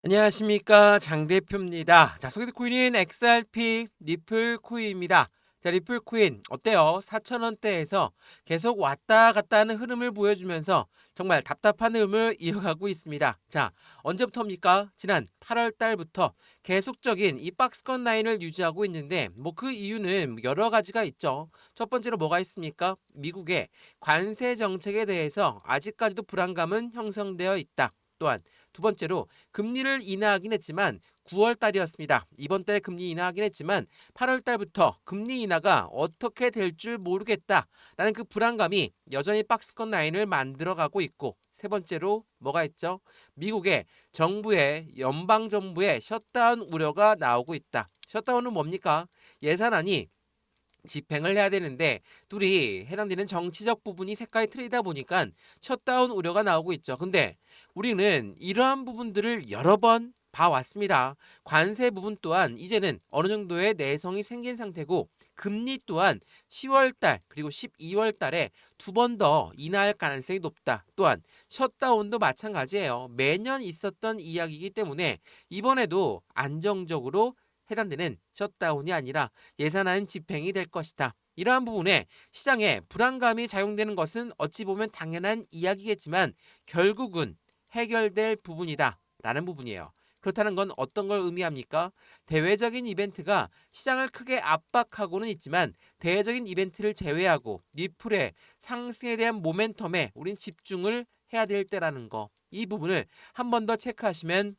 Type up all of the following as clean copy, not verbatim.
안녕하십니까, 장 대표입니다. 자, 소개된 코인은 XRP 리플 코인입니다. 자, 리플 코인 어때요? 4,000원대에서 계속 왔다 갔다 하는 흐름을 보여주면서 정말 답답한 흐름을 이어가고 있습니다. 자, 언제부터입니까? 지난 8월 달부터 계속적인 이 박스권 라인을 유지하고 있는데 그 이유는 여러 가지가 있죠. 첫 번째로 뭐가 있습니까? 미국의 관세 정책에 대해서 아직까지도 불안감은 형성되어 있다. 또한 두 번째로 금리를 인하하긴 했지만 9월 달이었습니다. 이번 달에 금리 인하하긴 했지만 8월 달부터 금리 인하가 어떻게 될 줄 모르겠다라는 그 불안감이 여전히 박스권 라인을 만들어가고 있고, 세 번째로 뭐가 있죠? 미국의 연방 정부의 셧다운 우려가 나오고 있다. 셧다운은 뭡니까? 예산안이 집행을 해야 되는데 둘이 해당되는 정치적 부분이 색깔이 틀리다 보니까 셧다운 우려가 나오고 있죠. 근데 우리는 이러한 부분들을 여러 번 봐왔습니다. 관세 부분 또한 이제는 어느 정도의 내성이 생긴 상태고, 금리 또한 10월 달 그리고 12월 달에 두 번 더 인하할 가능성이 높다. 또한 셧다운도 마찬가지예요. 매년 있었던 이야기이기 때문에 이번에도 안정적으로 해당되는 셧다운이 아니라 예산안 집행이 될 것이다. 이러한 부분에 시장에 불안감이 작용되는 것은 어찌 보면 당연한 이야기겠지만 결국은 해결될 부분이다 라는 부분이에요. 그렇다는 건 어떤 걸 의미합니까? 대외적인 이벤트가 시장을 크게 압박하고는 있지만 대외적인 이벤트를 제외하고 리플의 상승에 대한 모멘텀에 우린 집중을 해야 될 때라는 거. 이 부분을 한 번 더 체크하시면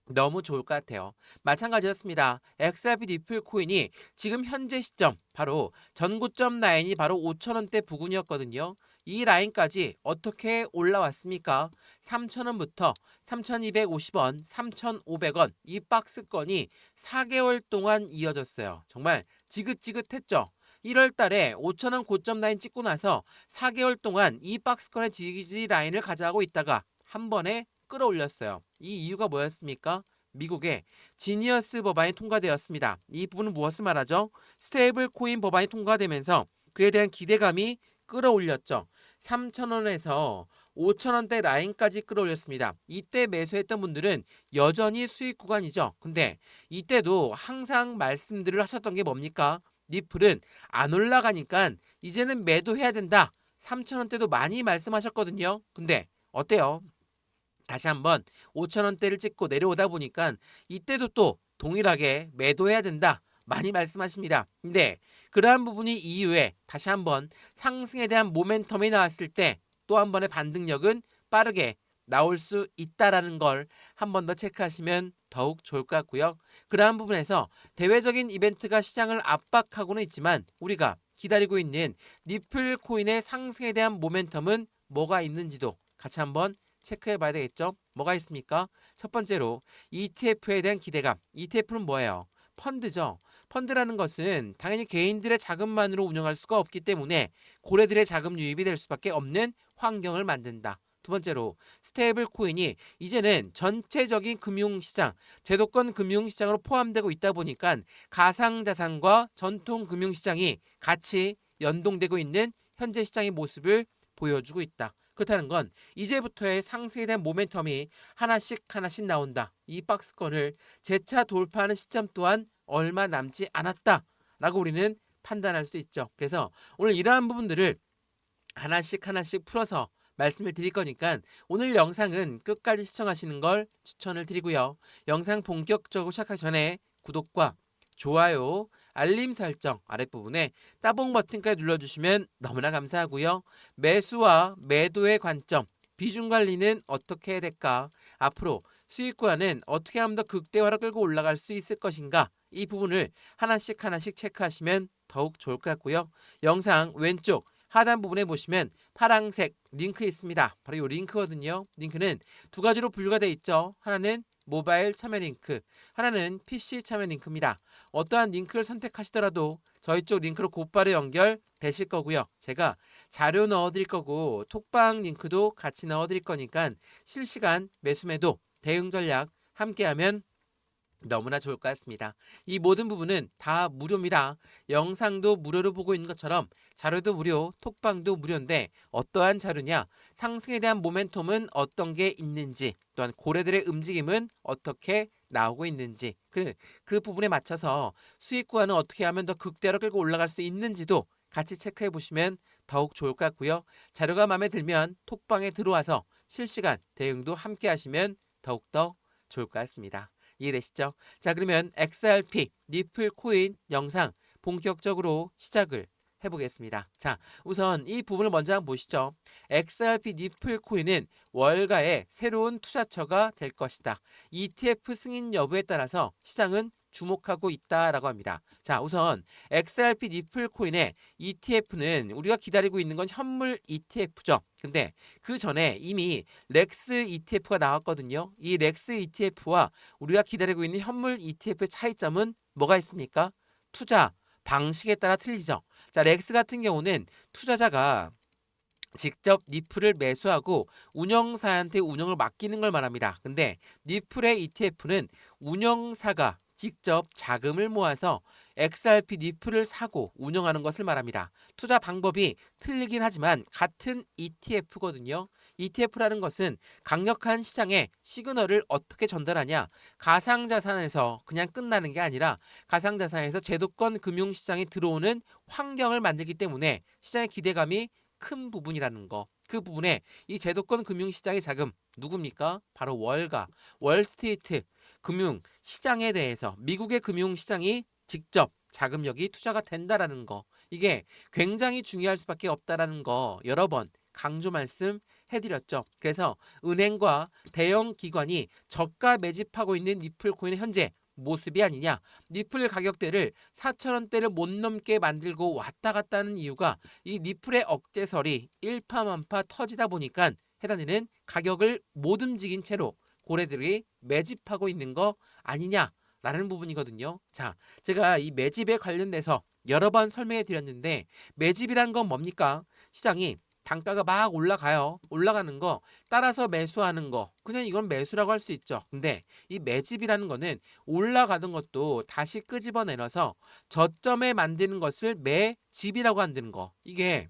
너무 좋을 것 같아요. 마찬가지였습니다. XRP 리플 코인이 지금 현재 시점 바로 전고점 라인이 바로 5,000원대 부근이었거든요. 이 라인까지 어떻게 올라왔습니까? 3,000원부터 3,250원, 3,500원 이 박스권이 4개월 동안 이어졌어요. 정말 지긋지긋했죠. 1월 달에 5,000원 고점 라인 찍고 나서 4개월 동안 이 박스권의 지지 라인을 가져가고 있다가 한 번에 끌어올렸어요. 이 이유가 뭐였습니까? 미국의 지니어스 법안이 통과되었습니다. 이 부분은 무엇을 말하죠? 스테이블 코인 법안이 통과되면서 그에 대한 기대감이 끌어올렸죠. 3,000원에서 5,000원대 라인까지 끌어올렸습니다. 이때 매수했던 분들은 여전히 수익 구간이죠. 근데 이때도 항상 말씀들을 하셨던 게 뭡니까? 니플은 안 올라가니까 이제는 매도해야 된다. 3,000원대도 많이 말씀하셨거든요. 근데 어때요? 다시 한번 5,000원대를 찍고 내려오다 보니까 이때도 또 동일하게 매도해야 된다. 많이 말씀하십니다. 근데 그러한 부분이 이후에 다시 한번 상승에 대한 모멘텀이 나왔을 때 또 한 번의 반등력은 빠르게 나올 수 있다라는 걸 한 번 더 체크하시면 더욱 좋을 것 같고요. 그러한 부분에서 대외적인 이벤트가 시장을 압박하고는 있지만 우리가 기다리고 있는 니플 코인의 상승에 대한 모멘텀은 뭐가 있는지도 같이 한번 체크해 봐야 되겠죠. 뭐가 있습니까? 첫 번째로 ETF에 대한 기대감. ETF는 뭐예요? 펀드죠. 펀드라는 것은 당연히 개인들의 자금만으로 운영할 수가 없기 때문에 고래들의 자금 유입이 될 수밖에 없는 환경을 만든다. 두 번째로 스테이블 코인이 이제는 전체적인 금융시장, 제도권 금융시장으로 포함되고 있다 보니까 가상자산과 전통 금융시장이 같이 연동되고 있는 현재 시장의 모습을 보여주고 있다. 그렇다는 건 이제부터의 상승에 대한 모멘텀이 하나씩 하나씩 나온다. 이 박스권을 재차 돌파하는 시점 또한 얼마 남지 않았다라고 우리는 판단할 수 있죠. 그래서 오늘 이러한 부분들을 하나씩 하나씩 풀어서 말씀을 드릴 거니까 오늘 영상은 끝까지 시청하시는 걸 추천을 드리고요. 영상 본격적으로 시작하기 전에 구독과 좋아요, 알림 설정 아랫부분에 따봉 버튼까지 눌러주시면 너무나 감사하고요. 매수와 매도의 관점, 비중 관리는 어떻게 해야 될까? 앞으로 수익 구간은 어떻게 하면 더 극대화로 끌고 올라갈 수 있을 것인가? 이 부분을 하나씩 하나씩 체크하시면 더욱 좋을 것 같고요. 영상 왼쪽 하단 부분에 보시면 파란색 링크 있습니다. 바로 이 링크거든요. 링크는 두 가지로 분류가 되어 있죠. 하나는 모바일 참여 링크, 하나는 PC 참여 링크입니다. 어떠한 링크를 선택하시더라도 저희 쪽 링크로 곧바로 연결되실 거고요. 제가 자료 넣어드릴 거고 톡방 링크도 같이 넣어드릴 거니까 실시간 매수 매도 대응 전략 함께하면 너무나 좋을 것 같습니다. 이 모든 부분은 다 무료입니다. 영상도 무료로 보고 있는 것처럼 자료도 무료, 톡방도 무료인데 어떠한 자료냐? 상승에 대한 모멘텀은 어떤 게 있는지, 또한 고래들의 움직임은 어떻게 나오고 있는지, 그 부분에 맞춰서 수익 구간은 어떻게 하면 더 극대로 끌고 올라갈 수 있는지도 같이 체크해 보시면 더욱 좋을 것 같고요. 자료가 마음에 들면 톡방에 들어와서 실시간 대응도 함께 하시면 더욱더 좋을 것 같습니다. 이해되시죠? 자, 그러면 XRP, 니플 코인 영상 본격적으로 시작을 해보겠습니다. 자, 우선 이 부분을 먼저 한번 보시죠. XRP 니플 코인은 월가의 새로운 투자처가 될 것이다. ETF 승인 여부에 따라서 시장은 주목하고 있다라고 합니다. 자, 우선 XRP 니플 코인의 ETF는 우리가 기다리고 있는 건 현물 ETF죠. 근데 그 전에 이미 렉스 ETF가 나왔거든요. 이 렉스 ETF와 우리가 기다리고 있는 현물 ETF의 차이점은 뭐가 있습니까? 투자 방식에 따라 틀리죠. 자, 렉스 같은 경우는 투자자가 직접 니플을 매수하고 운영사한테 운영을 맡기는 걸 말합니다. 근데 니플의 ETF는 운영사가 직접 자금을 모아서 XRP 니플을 사고 운영하는 것을 말합니다. 투자 방법이 틀리긴 하지만 같은 ETF거든요. ETF라는 것은 강력한 시장에 시그널을 어떻게 전달하냐? 가상자산에서 그냥 끝나는 게 아니라 가상자산에서 제도권 금융시장에 들어오는 환경을 만들기 때문에 시장의 기대감이 큰 부분이라는 거. 그 부분에 이 제도권 금융시장의 자금 누굽니까? 바로 월가, 월스트리트 금융시장에 대해서 미국의 금융시장이 직접 자금력이 투자가 된다라는 거. 이게 굉장히 중요할 수밖에 없다라는 거 여러 번 강조 말씀해드렸죠. 그래서 은행과 대형 기관이 저가 매집하고 있는 니플 코인의 현재 모습이 아니냐. 니플 가격대를 4,000원대를 못 넘게 만들고 왔다 갔다 하는 이유가 이 니플의 억제설이 일파만파 터지다 보니까 해당되는 가격을 못 움직인 채로 고래들이 매집하고 있는 거 아니냐라는 부분이거든요. 자, 제가 이 매집에 관련돼서 여러 번 설명해 드렸는데 매집이란 건 뭡니까? 시장이 단가가 막 올라가요. 올라가는 거 따라서 매수하는 거. 그냥 이건 매수라고 할 수 있죠. 근데 이 매집이라는 거는 올라가던 것도 다시 끄집어내서 저점에 만드는 것을 매집이라고 한다는 거. 이게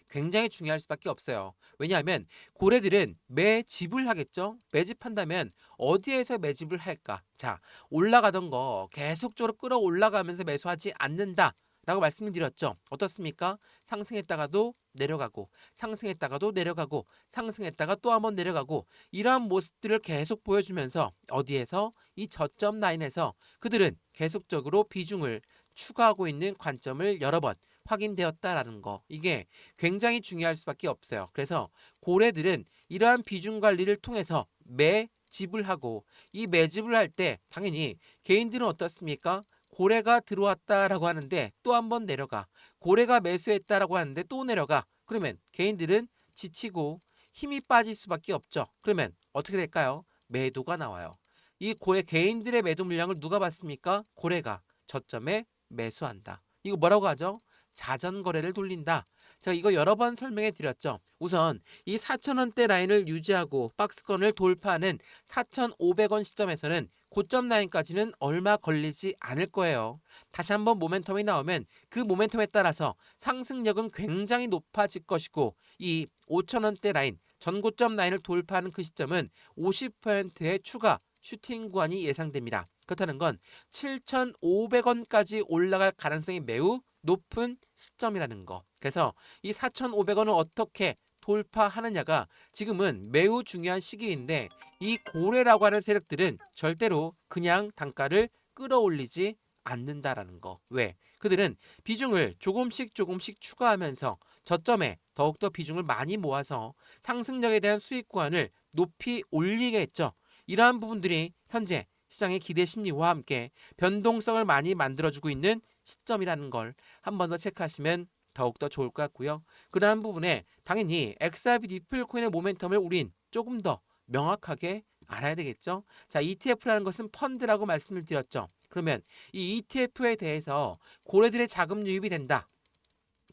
굉장히 중요할 수밖에 없어요. 왜냐하면 고래들은 매집을 하겠죠. 매집한다면 어디에서 매집을 할까? 자, 올라가던 거 계속적으로 끌어올라가면서 매수하지 않는다. 라고 말씀을 드렸죠. 어떻습니까? 상승했다가도 내려가고 상승했다가도 내려가고 상승했다가 또 한번 내려가고 이러한 모습들을 계속 보여주면서 어디에서 이 저점 라인에서 그들은 계속적으로 비중을 추가하고 있는 관점을 여러 번 확인되었다라는 거. 이게 굉장히 중요할 수밖에 없어요. 그래서 고래들은 이러한 비중 관리를 통해서 매집을 하고 이 매집을 할 때 당연히 개인들은 어떻습니까? 고래가 들어왔다라고 하는데 또 한번 내려가. 고래가 매수했다라고 하는데 또 내려가. 그러면 개인들은 지치고 힘이 빠질 수밖에 없죠. 그러면 어떻게 될까요? 매도가 나와요. 이 고래 개인들의 매도 물량을 누가 봤습니까? 고래가 저점에 매수한다. 이거 뭐라고 하죠? 자전거래를 돌린다. 제가 이거 여러 번 설명해 드렸죠. 우선 이 4,000원대 라인을 유지하고 박스권을 돌파하는 4,500원 시점에서는 고점 라인까지는 얼마 걸리지 않을 거예요. 다시 한번 모멘텀이 나오면 그 모멘텀에 따라서 상승력은 굉장히 높아질 것이고 이 5,000원대 라인 전고점 라인을 돌파하는 그 시점은 50%의 추가 슈팅 구간이 예상됩니다. 그렇다는 건 7,500원까지 올라갈 가능성이 매우 높은 시점이라는 거. 그래서 이 4,500원을 어떻게 돌파하느냐가 지금은 매우 중요한 시기인데 이 고래라고 하는 세력들은 절대로 그냥 단가를 끌어올리지 않는다라는 거. 왜? 그들은 비중을 조금씩 추가하면서 저점에 더욱더 비중을 많이 모아서 상승력에 대한 수익 구간을 높이 올리겠죠. 이러한 부분들이 현재 시장의 기대 심리와 함께 변동성을 많이 만들어주고 있는 시점이라는 걸 한 번 더 체크하시면 더욱더 좋을 것 같고요. 그러한 부분에 당연히 XRP 니플 코인의 모멘텀을 우린 조금 더 명확하게 알아야 되겠죠. 자, ETF라는 것은 펀드라고 말씀을 드렸죠. 그러면 이 ETF에 대해서 고래들의 자금 유입이 된다.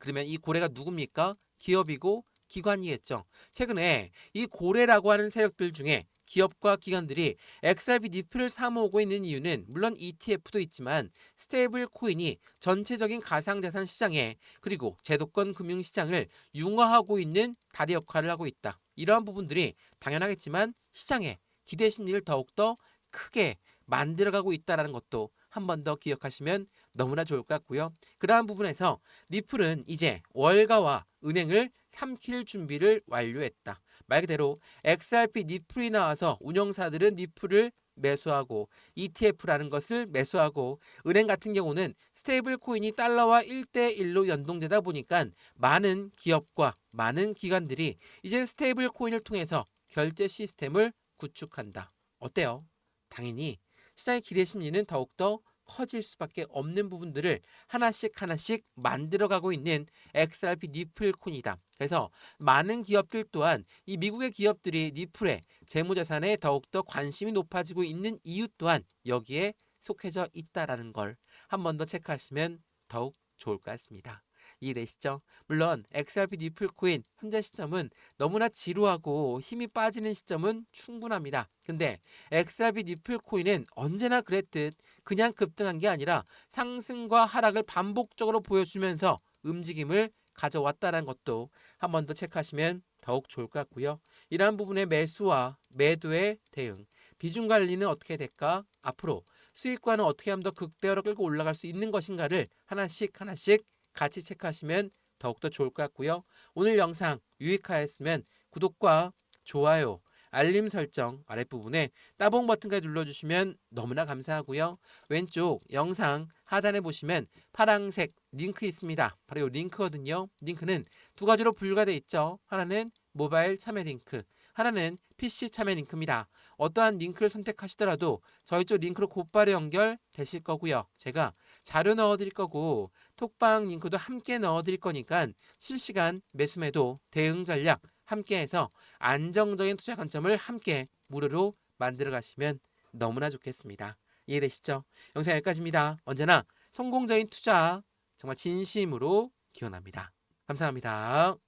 그러면 이 고래가 누굽니까? 기업이고 기관이겠죠. 최근에 이 고래라고 하는 세력들 중에 기업과 기관들이 XRP 니플을 사 모으고 있는 이유는 물론 ETF도 있지만 스테이블 코인이 전체적인 가상자산 시장에 그리고 제도권 금융 시장을 융화하고 있는 다리 역할을 하고 있다. 이러한 부분들이 당연하겠지만 시장의 기대 심리를 더욱더 크게 만들어가고 있다는 것도 한 번 더 기억하시면 너무나 좋을 것 같고요. 그러한 부분에서 니플은 이제 월가와 은행을 삼킬 준비를 완료했다. 말 그대로 XRP 니플이 나와서 운영사들은 니플을 매수하고 ETF라는 것을 매수하고 은행 같은 경우는 스테이블 코인이 달러와 1대1로 연동되다 보니까 많은 기업과 많은 기관들이 이제 스테이블 코인을 통해서 결제 시스템을 구축한다. 어때요? 당연히 시장의 기대 심리는 더욱더 커질 수밖에 없는 부분들을 하나씩 하나씩 만들어가고 있는 XRP 니플 코인이다. 그래서 많은 기업들 또한 이 미국의 기업들이 니플의 재무자산에 더욱더 관심이 높아지고 있는 이유 또한 여기에 속해져 있다라는 걸 한 번 더 체크하시면 더욱 좋을 것 같습니다. 이해되시죠? 물론 XRP 니플 코인 현재 시점은 너무나 지루하고 힘이 빠지는 시점은 충분합니다. 근데 XRP 니플 코인은 언제나 그랬듯 그냥 급등한 게 아니라 상승과 하락을 반복적으로 보여주면서 움직임을 가져왔다는 것도 한 번 더 체크하시면 더욱 좋을 것 같고요. 이러한 부분의 매수와 매도의 대응, 비중 관리는 어떻게 될까? 앞으로 수익과는 어떻게 하면 더 극대화로 끌고 올라갈 수 있는 것인가를 하나씩 하나씩 같이 체크하시면 더욱더 좋을 것 같고요. 오늘 영상 유익하였으면 구독과 좋아요, 알림 설정 아랫부분에 따봉 버튼까지 눌러주시면 너무나 감사하고요. 왼쪽 영상 하단에 보시면 파란색 링크 있습니다. 바로 이 링크거든요. 링크는 두 가지로 분류가 되어 있죠. 하나는 모바일 참여 링크, 하나는 PC 참여 링크입니다. 어떠한 링크를 선택하시더라도 저희 쪽 링크로 곧바로 연결되실 거고요. 제가 자료 넣어드릴 거고 톡방 링크도 함께 넣어드릴 거니까 실시간 매수매도 대응 전략 함께해서 안정적인 투자 관점을 함께 무료로 만들어 가시면 너무나 좋겠습니다. 이해되시죠? 영상 여기까지입니다. 언제나 성공적인 투자 정말 진심으로 기원합니다. 감사합니다.